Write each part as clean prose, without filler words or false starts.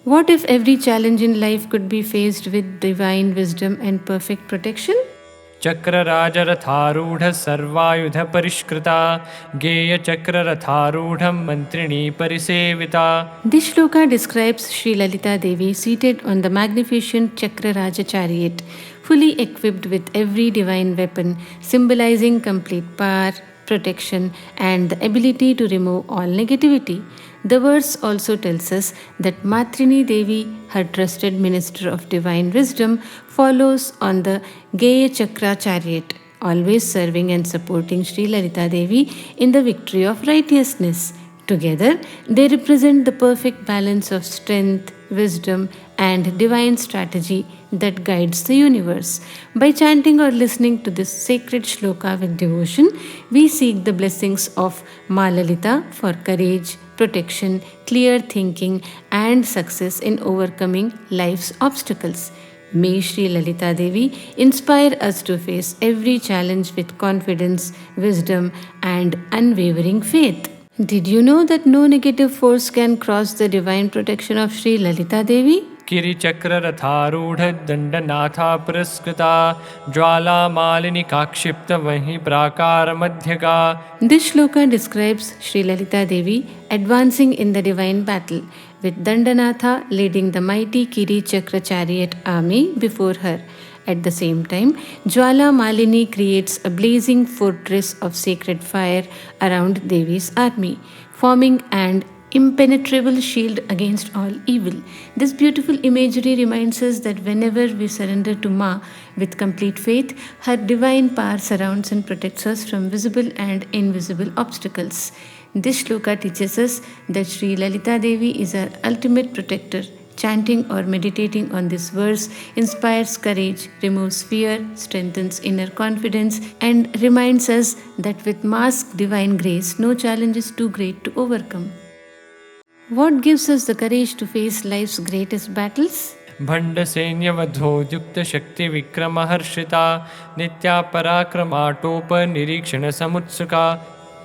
What if every challenge in life could be faced with divine wisdom and perfect protection? चक्रराजरथारूढः सर्वायुधपरिष्कृता गेयचक्ररथारूढं मन्त्रिणी परिसेविता. This shloka describes Sri Lalita Devi seated on the magnificent Chakraraja chariot, fully equipped with every divine weapon, symbolizing complete power, protection, and the ability to remove all negativity. The verse also tells us that Matrini Devi, her trusted minister of divine wisdom, follows on the Geya Chakra chariot, always serving and supporting Sri Lalita Devi in the victory of righteousness. Together, they represent the perfect balance of strength, wisdom, and divine strategy that guides the universe. By chanting or listening to this sacred shloka with devotion, we seek the blessings of Ma Lalita for courage, protection, clear thinking, and success in overcoming life's obstacles. May Sri Lalita Devi inspire us to face every challenge with confidence, wisdom, and unwavering faith. Did you know that no negative force can cross the divine protection of Sri Lalita Devi? गिरिचक्ररथारूढदण्डनाथा पुरस्कृता ज्वालामालिनिकाक्षिप्तवहि प्राकारमध्यगा. This shloka describes Sri Lalita Devi advancing in the divine battle, with Dandanatha leading the mighty Kiri Chakra chariot army before her. At the same time, Jwala Malini creates a blazing fortress of sacred fire around Devi's army, forming an impenetrable shield against all evil. This beautiful imagery reminds us that whenever we surrender to Ma with complete faith, her divine power surrounds and protects us from visible and invisible obstacles. This shloka teaches us that Sri Lalita Devi is our ultimate protector. Chanting or meditating on this verse inspires courage, removes fear, strengthens inner confidence, and reminds us that with Ma's divine grace, no challenge is too great to overcome. What gives us the courage to face life's greatest battles? भण्डसैन्यवधोद्युक्तशक्तिविक्रमहर्षिता Nitya पराक्रमाटोपनिरीक्षणसमुत्सुका.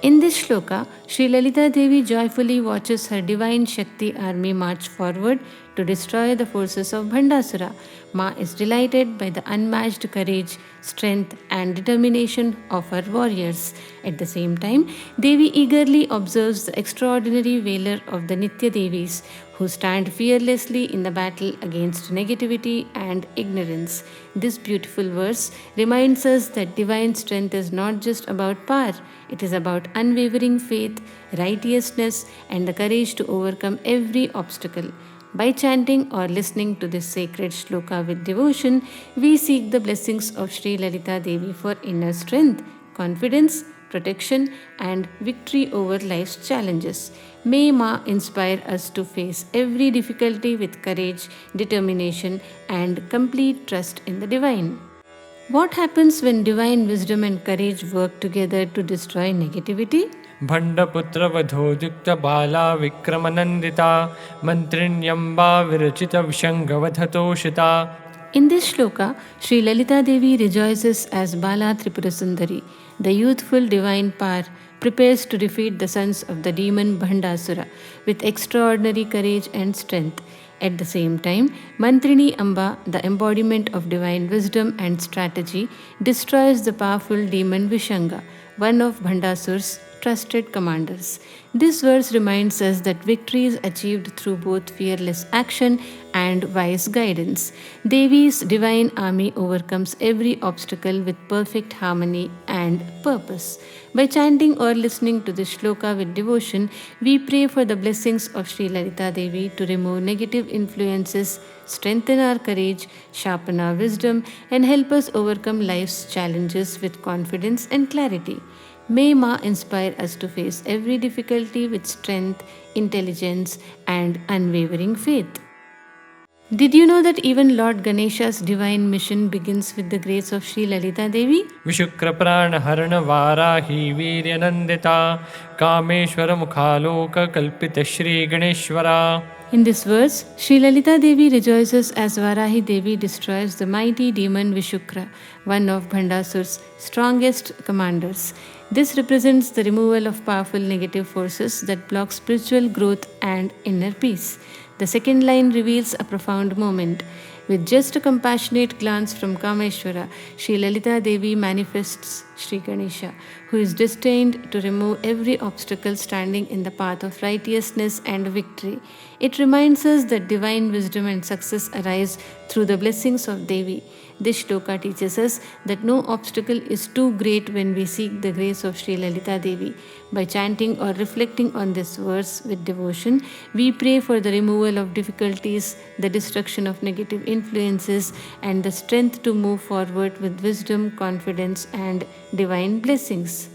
In this shloka, Sri Lalita Devi joyfully watches her divine Shakti army march forward to destroy the forces of Bhandasura. Ma is delighted by the unmatched courage, strength, and determination of her warriors. At the same time, Devi eagerly observes the extraordinary valor of the Nitya Devis, who stand fearlessly in the battle against negativity and ignorance. This beautiful verse reminds us that divine strength is not just about power, it is about unwavering faith, righteousness, and the courage to overcome every obstacle. By chanting or listening to this sacred shloka with devotion, we seek the blessings of Sri Lalita Devi for inner strength, confidence, protection, and victory over life's challenges. May Ma inspire us to face every difficulty with courage, determination, and complete trust in the divine. What happens when divine wisdom and courage work together to destroy negativity? भण्डपुत्रवधोद्युक्तबाला विक्रमनन्दिता मन्त्रिण्यम्बा विरचितविषङ्गवधतोषिता. In this shloka, Sri Lalita Devi rejoices as Bala Tripura Sundari, the youthful divine power prepares to defeat the sons of the demon Bhandasura with extraordinary courage and strength. At the same time, Mantrini Amba, the embodiment of divine wisdom and strategy, destroys the powerful demon Vishanga, one of Bhandasura's trusted commanders. This verse reminds us that victory is achieved through both fearless action and wise guidance. Devi's divine army overcomes every obstacle with perfect harmony and purpose. By chanting or listening to this shloka with devotion, we pray for the blessings of Sri Lalita Devi to remove negative influences, strengthen our courage, sharpen our wisdom, and help us overcome life's challenges with confidence and clarity. May Ma inspire us to face every difficulty with strength, intelligence, and unwavering faith. Did you know that even Lord Ganesha's divine mission begins with the grace of Sri Lalita Devi? विशुक्रप्राणहरणवाराही वीर्यनन्दिता कामेश्वरमुखालोककल्पितश्रीगणेश्वरा. In this verse, Sri Lalita Devi rejoices as Varahi Devi destroys the mighty demon Vishukra, one of Bhandasura's strongest commanders. This represents the removal of powerful negative forces that block spiritual growth and inner peace. The second line reveals a profound moment. With just a compassionate glance from Kameshwara, Sri Lalita Devi manifests Sri Ganesha, who is destined to remove every obstacle standing in the path of righteousness and victory. It reminds us that divine wisdom and success arise through the blessings of Devi. This shloka teaches us that no obstacle is too great when we seek the grace of Sri Lalita Devi. By chanting or reflecting on this verse with devotion, we pray for the removal of difficulties, the destruction of negative influences, and the strength to move forward with wisdom, confidence, and divine blessings.